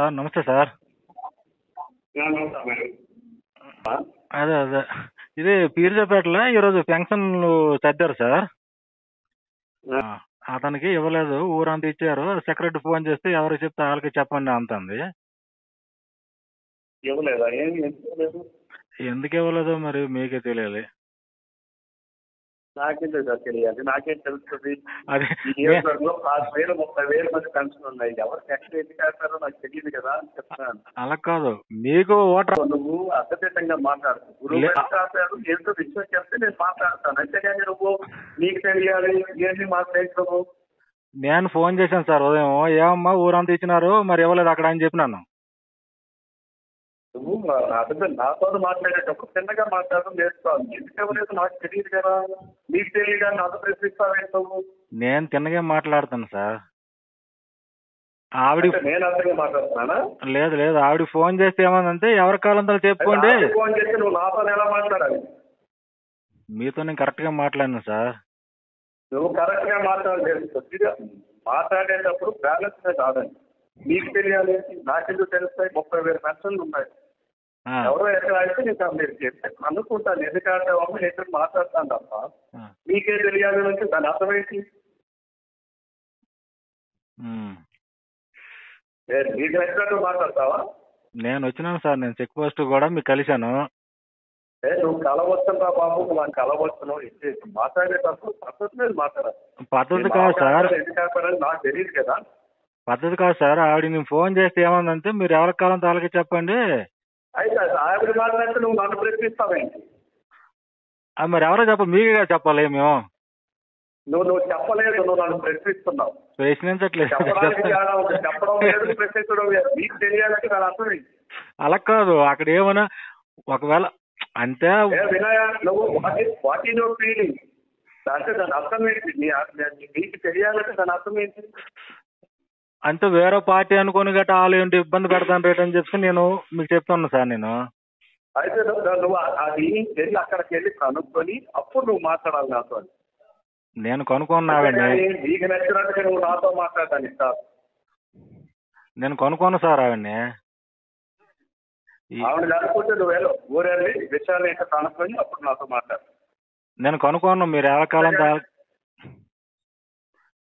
Sir నమస్తే sir. అదే అదే ఇది పీర్జాపేటలో ఈరోజు ఫంక్షన్లు సర్దారు సార్. అతనికి ఇవ్వలేదు, ఊరంతా ఇచ్చారు. సెక్రటరీ ఫోన్ చేస్తే ఎవరికి చెప్తే వాళ్ళకి చెప్పండి అంటుంది. ఎందుకు ఇవ్వలేదు మరి మీకే తెలియాలి. నాకేం సార్ తెలియాలి, నాకేం తెలుస్తుంది. అది నియోజకవర్గంలో 5,000 30,000 మంది పెన్షన్ ఉన్నాయి. ఎవరికి ఎక్కడ ఎందుకు వేస్తారో నాకు తెలియదు కదా అని చెప్తాను. అలా కాదు, మీకు ఓటర్ నువ్వు అర్థితంగా మాట్లాడు. గురువు రాశారు ఎంతో విషయం చెప్తే నేను మాట్లాడతాను, అంతేగాని నువ్వు నీకు తెలియాలి ఏంటి మాట్లాడుతున్నావు. నేను ఫోన్ చేశాను సార్ ఉదయం, ఏమమ్మా ఊరంతా ఇచ్చినారు మరి ఇవ్వలేదు అక్కడ అని చెప్పినాను. నువ్వు అర్థం నాతో మాట్లాడేటప్పుడు చిన్నగా మాట్లాడడం నేర్చుకోవాలి. ఎందుకు ఎవరైతే నాకు తెలియదు కదా, నీకు తెలియదు నాతో ప్రశ్నిస్తావు. నేను తిన్నగా మాట్లాడుతాను సార్. ఆవిడ నేను అర్థంగా మాట్లాడుతున్నానా? లేదు లేదు, ఆవిడ ఫోన్ చేస్తే ఏమందంటే ఎవరి కాలంతో చెప్పుకోండి. ఫోన్ చేస్తే నువ్వు నాతో ఎలా మాట్లాడాలి? మీతో నేను కరెక్ట్ గా మాట్లాడినా సార్. నువ్వు కరెక్ట్ గా మాట్లాడలేదు. మాట్లాడేటప్పుడు బ్యాలెన్స్ కాదండి. నీకు తెలియాలి, నాకెందుకు తెలుస్తాయి? 30,000 పెన్షన్లు ఉన్నాయి. ఎవరో ఎక్కడ అయితే నీకు మీరు చెప్తే అనుకుంటాను. ఎందుకంటే అమ్మ ఎక్కడ మాట్లాడతాను తప్ప నీకే తెలియాలి అంటే దాని అర్థం ఏంటి? నీకు నచ్చినట్టు మాట్లాడతావా? నేను వచ్చినాను సార్, నేను చెక్ పోస్ట్ కూడా మీకు కలిశాను. నువ్వు కలవచ్చురా బాబు, నువ్వు కలవచ్చును మాట్లాడేటప్పుడు పద్ధతి మీద మాట్లాడాలి. పద్ధతి కాదు సార్, ఎందుకు నాకు తెలియదు కదా. పద్ధతి కాదు సార్. ఆవిడ నేను ఫోన్ చేస్తే ఏమందంటే మీరు ఎవరి కాలం తాలకి చెప్పండి. అయితే ఆవిడ మాట్లాడితే నువ్వు నన్ను ప్రశ్నిస్తావేంటి? మరి ఎవరో మీకే చెప్పాలి. మేము నువ్వు చెప్పలేదు, నువ్వు నన్ను ప్రశ్నిస్తున్నావు. ప్రశ్నించట్లేదు, చెప్పడం లేదు, ప్రశ్నించడం లేదు. నీకు తెలియాలంటే దాని అర్థం ఏంటి? అలా కాదు, అక్కడ ఏమన్నా ఒకవేళ అంటే వినయా, నువ్వు వాట్ ఈజ్ యువర్ ఫీలింగ్ అంటే దాని అర్థం ఏంటి? నీకు తెలియాలంటే దాని అర్థం ఏంటి? అంటే వేరే పార్టీ అనుకుని గట్రా వాళ్ళు ఏంటి ఇబ్బంది పెడతాను రేట్ అని చెప్పి నేను మీకు చెప్తున్నా సార్. నేను అయితే నువ్వు అది వెళ్ళి అక్కడికి వెళ్ళి కనుక్కొని అప్పుడు నువ్వు మాట్లాడాలి నాతో. నేను కనుక్కున్నావండి, నీకు నచ్చినట్టుగా నువ్వు నాతో మాట్లాడతాను సార్. నేను కనుక్కున్నా సార్ ఆవిడ్ని. ఆవిడ కనుక్కుంటే నువ్వు వెళ్ళి ఊరెళ్ళి విషయాలు ఇంకా కనుక్కొని అప్పుడు నాతో మాట్లాడు. నేను కనుక్కున్నా మీరు ఎవరి కాలం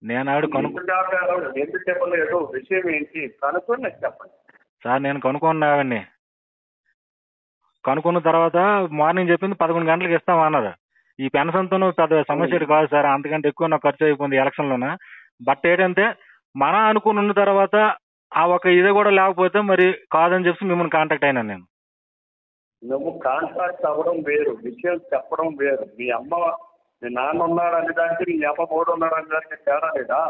నేను ఆవిడ ఎందుకు చెప్పలేదు, విషయం ఏంటి కనుక్కొని నాకు చెప్పండి సార్. నేను కనుక్కున్నావండి, కనుక్కున్న తర్వాత మార్నింగ్ చెప్పింది 11 గంటలకు ఇస్తామన్నారు. ఈ పెన్షన్తో పెద్ద సమస్య కాదు సార్, అంతకంటే ఎక్కువ నాకు ఖర్చు అయిపోయింది ఎలక్షన్లోన. బట్ ఏంటంటే మన అనుకుని ఉన్న తర్వాత ఆ ఒక ఇది కూడా లేకపోతే మరి కాదని చెప్పి మిమ్మల్ని కాంటాక్ట్ అయినాను నేను. నువ్వు కాంటాక్ట్ అవ్వడం వేరు, విషయం చెప్పడం వేరు. మీ అమ్మ మీ నాన్న ఉన్నాడు అనే దానికి నీ అమ్మ మూడు ఉన్నాడు అనే దానికి తేడా లేదా?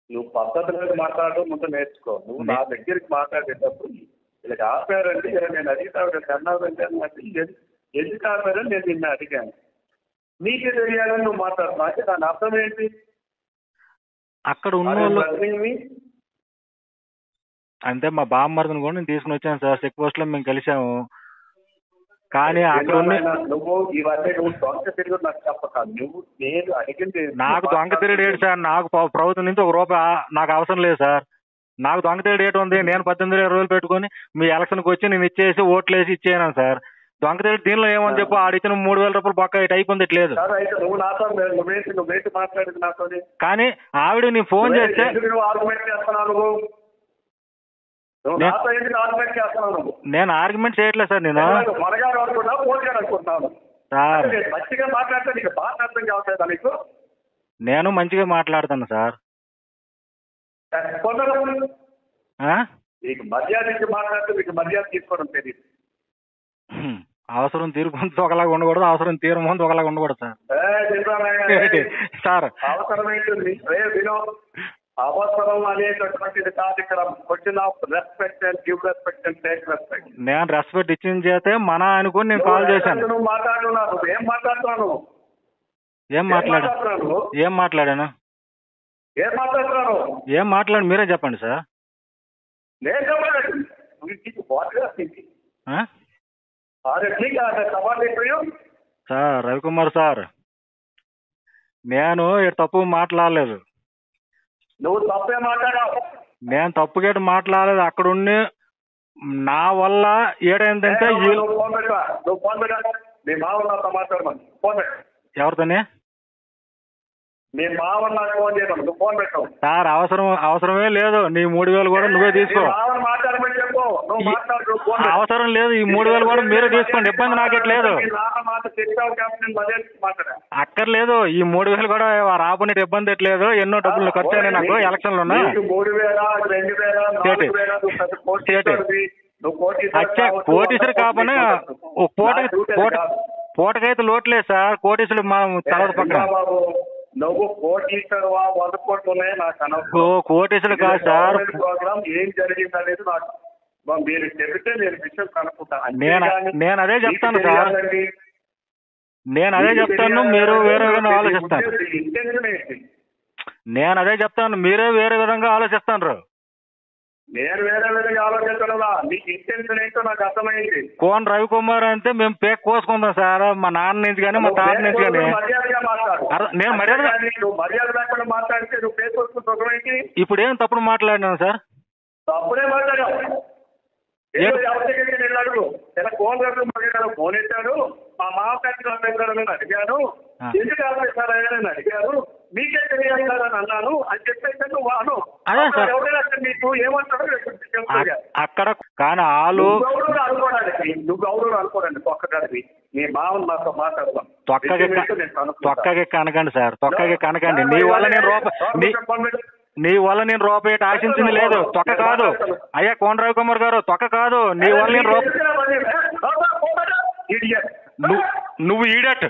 నువ్వు పద్ధతి మీద మాట్లాడడం ముందు నేర్చుకో. నువ్వు నా దగ్గరికి మాట్లాడేటప్పుడు ఇలా ఆపారండి నేను అడిగితే అన్నారంటే ఎందుకు ఆపారని నేను నిన్ను అడిగాను. నీకే తెలియాలని నువ్వు మాట్లాడుతున్నావు అంటే దాని అర్థం ఏంటి? అక్కడ ఉన్న అంటే మా బామ్మర్దిని కూడా నేను తీసుకుని వచ్చాను సార్. చెక్ పోస్ట్ లో మేము కలిసాము. కానీ అక్కడ నువ్వు ఇవన్నీ నువ్వు దొంగ తిరిగి నాకు చెప్పక, నువ్వు నేను అడిగింది నాకు దొంగ తిరిగి ఏంటి సార్? నాకు ప్రభుత్వం నుంచి ₹1 నాకు అవసరం లేదు సార్. నాకు దొంగ తిరిగి ఏంటి ఉంది? నేను 18,000 పెట్టుకుని మీ ఎలక్షన్కి వచ్చి నేను ఇచ్చేసి ఓట్లు వేసి ఇచ్చేయను సార్. దొంగ తిరిగి దీనిలో ఏమని చెప్పు ఆడిచ్చిన ₹3,000 పక్క ఇటు అయిపోయింది ఇట్లేదు. నువ్వు నాతో నువ్వేంటి మాట్లాడింది నాతో? కానీ ఆవిడ నేను ఫోన్ చేస్తే ఆర్గ్యుమెంట్ చేస్తున్నావు. నేను ఆర్గ్యుమెంట్ చేయట్లేదు సార్. నేను సార్ నేను మంచిగా మాట్లాడతాను సార్. మీకు మర్యాద మాట్లాడితే మీకు మర్యాద తీసుకోవడం తెలియదు. అవసరం తీరుకుంటూ ఒకలాగా ఉండకూడదు, అవసరం తీరు ముందు ఒకలాగా ఉండకూడదు సార్. సార్ అవసరం ఏంటి? అవసరం అనేటటువంటిది కాదు ఇక్కడ. Question of respect and give respect and take respect. నేను రెస్పెక్ట్ ఇచ్చిన చేతే మన అనుకుని నేను కాల్ చేశాను. నువ్వు మాట్లాడుతున్నావు, ఏం మాట్లాడుతున్నాను? ఏం మాట్లాడాను? ఏం మాట్లాడాను? ఏం మాట్లాడు మీరే చెప్పండి సార్. సార్ రవికుమార్ సార్, నేను తప్పు మాట్లాడలేదు. నువ్వు తప్పే మాట్లాడావు. నేను తప్పుగేట మాట్లాడలేదు. అక్కడ ఉండి నా వల్ల ఏడైందంటే నువ్వు ఫోన్ పెట్టా మీ మామూలు నాతో మాట్లాడమని ఫోన్ పెట్ట. ఎవరితోనే మీ మామూలు నాకు ఫోన్ చేయమని నువ్వు ఫోన్ పెట్టావు సార్. అవసరమే లేదు. నీ 3,000 కూడా నువ్వే తీసుకో. మాట్లాడమని చెప్పు. నువ్వు మాట్లాడు. అవసరం లేదు. ఈ 3,000 కూడా మీరే తీసుకోండి. ఇబ్బంది నాకెట్లేదు. అక్కర్లేదు. ఈ 3,000 కూడా రాబోనే ఇబ్బంది ఎట్లేదు. ఎన్నో డబ్బులు ఖర్చు అయినాయి నాకు ఎలక్షన్లు ఉన్నా. కోటీశ్వరు కాకపోయినా పూటకైతే లోట్లేదు సార్. కోటీశ్వరులు మా తర్వాత పక్కన. నువ్వు కోటీశ్వరు 100 కోట్లు ఉన్నాయి నాకు అనవసరం. కోటీశ్వరులు కాదు సార్. ప్రోగ్రామ్ ఏం జరిగింది అనేది నాకు మీరు చెబితే నేను విషయం కనుక్కుంటాను. నేను అదే చెప్తాను సార్. నేను అదే చెప్తాను. మీరు వేరే విధంగా ఆలోచిస్తారు. నేను అదే చెప్తాను. మీరే వేరే విధంగా ఆలోచిస్తారు. నేను వేరే విధంగా ఆలోచించడా? నీకు ఇంటెన్షన్ ఏంటో నాకు అర్థమైంది. కోన రవికుమార్ అంటే మేము పేక్ కోసుకుందాం సార్. మా నాన్న నుంచి కానీ మా తాత నుంచి కానీ. మర్యాదగా మాట్లాడు. నేను మర్యాద నువ్వు మర్యాద లేకుండా మాట్లాడితే నువ్వు పేక్ కోసుకుంటే ఇప్పుడు ఏం తప్పుడు మాట్లాడినాను సార్? తప్పుడే మాట్లాడావు. నేను అడుగు ఇలా ఫోన్ రవి ఫోన్ ఎత్తాడు. మా మామగారు అడిగాను. ఎందుకు ఆలోచిస్తారా అని అడిగారు. మీకే తెలియాలి సార్ అని అన్నాను అని చెప్పేసి నువ్వు అను. ఎవరైనా నీకు ఏమంటాడో అక్కడ కానీ ఆలు గౌరవం అనుకోవడానికి నువ్వు గౌరవం అనుకోవడానికి ఒక్కదానికి నీ మామూలు నాతో మాట్లాడదాం. తొక్కకి కనకండి సార్. తొక్కకి కనకండి. నీ వల్ల నేను రూపాయి ఆశించింది లేదు. తొక్క కాదు అయ్యా కోన రవికుమార్ గారు. తొక్క కాదు. నీ వల్ల నేను నువ్వు ఈడట్.